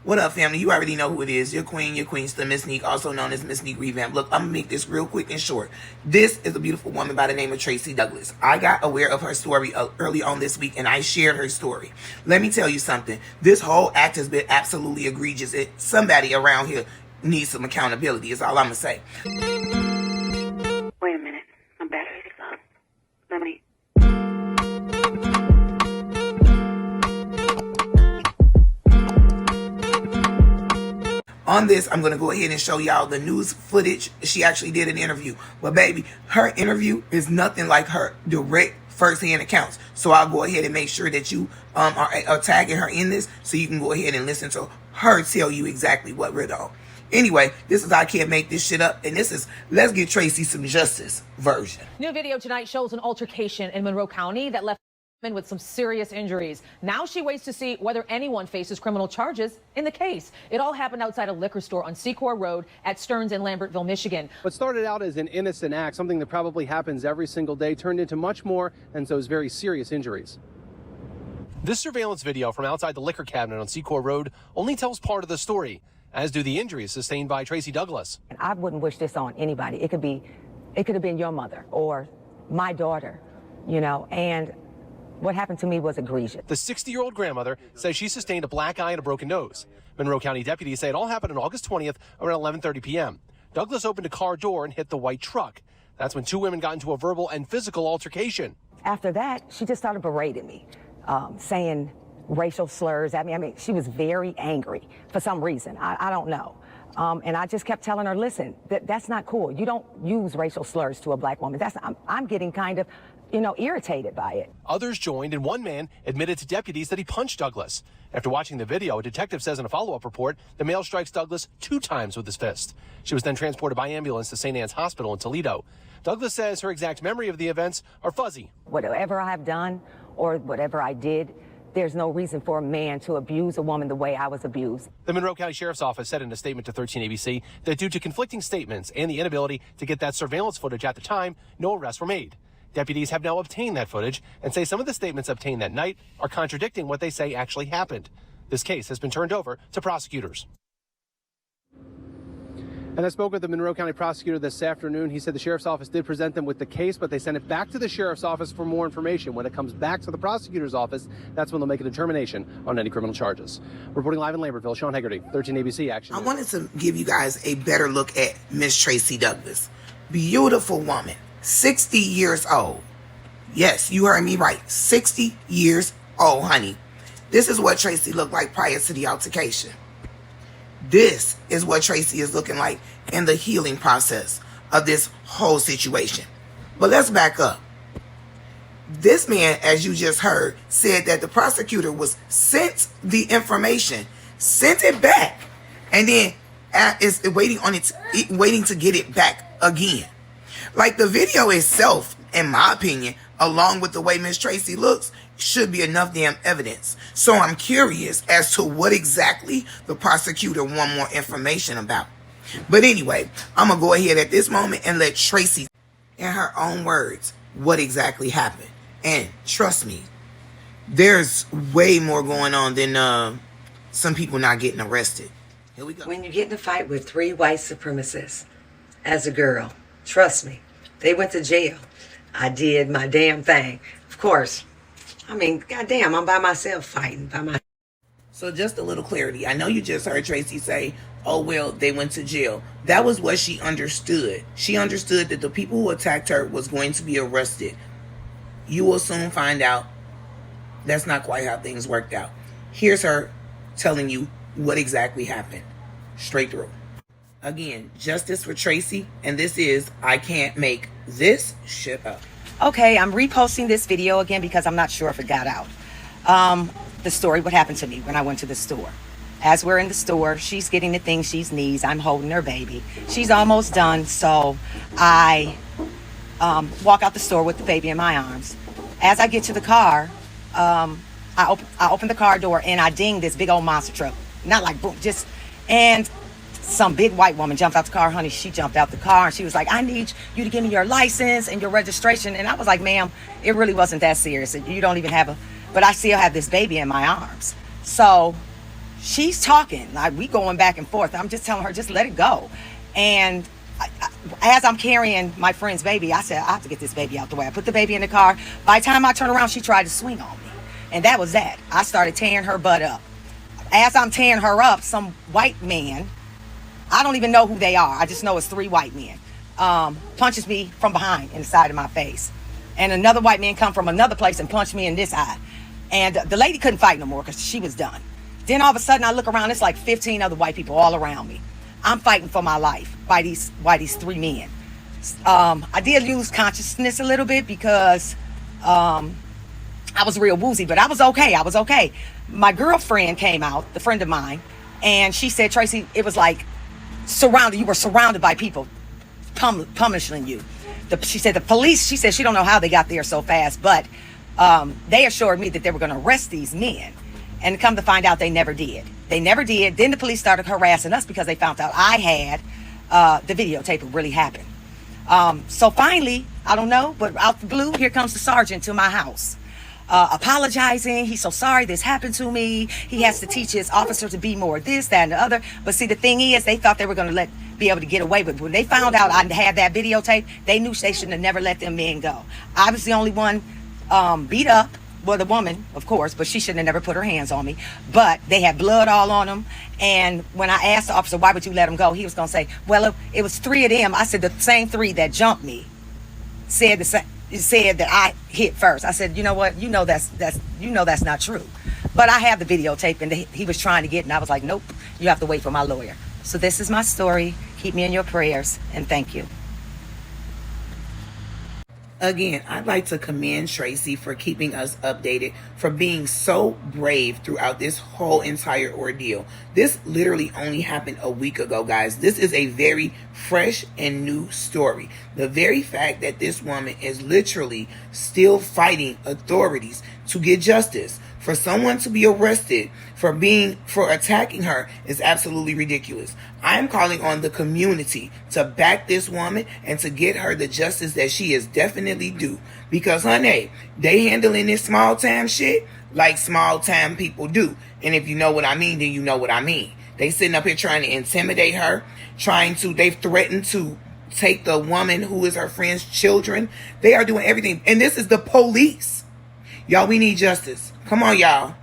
What up, family? You already know who it is. Your queenster, Miss Neek, also known as MsNiqueRevamp. Look, I'm going to make this real quick and short. This is a beautiful woman by the name of Tracy Douglas. I got aware of her story early on this week, and I shared her story. Let me tell you something. This whole act has been absolutely egregious. Somebody around here needs some accountability, is all I'm going to say. Wait a minute. My battery's low. Let me... On this, I'm going to go ahead and show y'all the news footage. She actually did an interview. But baby, her interview is nothing like her direct first-hand accounts. So I'll go ahead and make sure that you are tagging her in this so you can go ahead and listen to her tell you exactly what we're on. Anyway, this is I Can't Make This Shit Up, and this is Let's Get Tracy Some Justice version. New video tonight shows an altercation in Monroe County that left with some serious injuries. Now she waits to see whether anyone faces criminal charges in the case. It all happened outside a liquor store on Secor Road at Stearns in Lambertville, Michigan. What started out as an innocent act, something that probably happens every single day, turned into much more, and those very serious injuries. This surveillance video from outside the liquor cabinet on Secor Road only tells part of the story, as do the injuries sustained by Tracy Douglas. I wouldn't wish this on anybody. It could have been your mother or my daughter, you know, and what happened to me was egregious. The 60-year-old grandmother says she sustained a black eye and a broken nose. Monroe County deputies say it all happened on August 20th around 11:30 p.m. Douglas opened a car door and hit the white truck. That's when two women got into a verbal and physical altercation. After that, she just started berating me, saying racial slurs at me. I mean, she was very angry for some reason. I don't know. And I just kept telling her, listen, that's not cool. You don't use racial slurs to a black woman. I'm getting kind of, you know, irritated by it. Others joined, and one man admitted to deputies that he punched Douglas. After watching the video, a detective says in a follow-up report, the male strikes Douglas 2 times with his fist. She was then transported by ambulance to St. Anne's Hospital in Toledo. Douglas says her exact memory of the events are fuzzy. Whatever I've done or whatever I did, there's no reason for a man to abuse a woman the way I was abused. The Monroe County Sheriff's Office said in a statement to 13 ABC that due to conflicting statements and the inability to get that surveillance footage at the time, no arrests were made. Deputies have now obtained that footage and say some of the statements obtained that night are contradicting what they say actually happened. This case has been turned over to prosecutors. And I spoke with the Monroe County prosecutor this afternoon. He said the sheriff's office did present them with the case, but they sent it back to the sheriff's office for more information. When it comes back to the prosecutor's office, that's when they'll make a determination on any criminal charges. Reporting live in Lambertville, Sean Hegarty, 13 ABC Action News. I wanted to give you guys a better look at Miss Tracy Douglas. Beautiful woman. 60 years old. Yes, you heard me right. 60 years old, honey. This is what Tracy looked like prior to the altercation. This is what Tracy is looking like in the healing process of this whole situation. But let's back up. This man, as you just heard, said that the prosecutor was sent the information, sent it back, and then is waiting to get it back again. Like, the video itself, in my opinion, along with the way Miss Tracy looks, should be enough damn evidence. So I'm curious as to what exactly the prosecutor want more information about. But anyway, I'm going to go ahead at this moment and let Tracy, in her own words, what exactly happened. And trust me, there's way more going on than some people not getting arrested. Here we go. When you get in a fight with 3 white supremacists as a girl, trust me, they went to jail. I did my damn thing. Of course, I mean, goddamn, I'm by myself fighting by myself. So just a little clarity. I know you just heard Tracy say, oh, well, they went to jail. That was what she understood. She understood that the people who attacked her was going to be arrested. You will soon find out that's not quite how things worked out. Here's her telling you what exactly happened. Straight through. Again, justice for Tracy, and this is I Can't Make This Shit Up. Okay, I'm reposting this video again because I'm not sure if it got out. The story, what happened to me when I went to the store. As we're in the store, she's getting the things she needs. I'm holding her baby. She's almost done, so I walk out the store with the baby in my arms. As I get to the car, I open the car door and I ding this big old monster truck. Not like boom, just, and some big white woman jumped out the car, honey. She jumped out the car and she was like, I need you to give me your license and your registration. And I was like, ma'am, it really wasn't that serious. You don't even have but I still have this baby in my arms. So she's talking, like we going back and forth. I'm just telling her, just let it go. And as I'm carrying my friend's baby, I said, I have to get this baby out the way. I put the baby in the car. By the time I turned around, she tried to swing on me. And that was that. I started tearing her butt up. As I'm tearing her up, some white man, I don't even know who they are, I just know it's 3 white men, punches me from behind in the side of my face. And another white man come from another place and punched me in this eye. And the lady couldn't fight no more because she was done. Then all of a sudden I look around, it's like 15 other white people all around me. I'm fighting for my life by these 3 men. I did lose consciousness a little bit because I was real woozy, but I was okay. My girlfriend came out, the friend of mine, and she said, Tracy, it was like you were surrounded by people punishing you. She said the police, she said she don't know how they got there so fast, but they assured me that they were going to arrest these men. And come to find out, they never did. Then the police started harassing us because they found out I had the videotape of really happened. So finally, I don't know, but out the blue, here comes the sergeant to my house. Apologizing. He's so sorry this happened to me. He has to teach his officer to be more this, that, and the other. But see, the thing is, they thought they were going to be able to get away with it. When they found out I had that videotape, they knew they shouldn't have never let them men go. I was the only one beat up. Well, the woman, of course, but she shouldn't have never put her hands on me. But they had blood all on them. And when I asked the officer, why would you let them go? He was going to say, well, it was 3 of them. I said, the same 3 that jumped me said that I hit first. I said, you know what? That's not true. But I have the videotape, and he was trying to get it, and I was like, nope, you have to wait for my lawyer. So this is my story. Keep me in your prayers, and thank you. Again, I'd like to commend Tracy for keeping us updated, for being so brave throughout this whole entire ordeal. This literally only happened a week ago, guys. This is a very fresh and new story. The very fact that this woman is literally still fighting authorities to get justice, for someone to be arrested for attacking her, is absolutely ridiculous. I am calling on the community to back this woman and to get her the justice that she is definitely due. Because, honey, they handling this small time shit like small time people do. And if you know what I mean, then you know what I mean. They sitting up here trying to intimidate her, they've threatened to take the woman who is her friend's children. They are doing everything. And this is the police. Y'all, we need justice. Come on, y'all.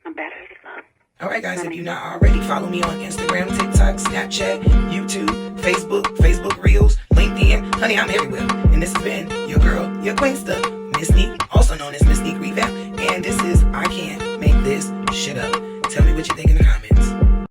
I'm battered in love. All right, guys, if you're not already, follow me on Instagram, TikTok, Snapchat, YouTube, Facebook Reels, LinkedIn. Honey, I'm everywhere. And this has been your girl, your queenster, Miss Nique, also known as MsNiqueRevamp. And this is I Can't Make This Shit Up. Tell me what you think in the comments.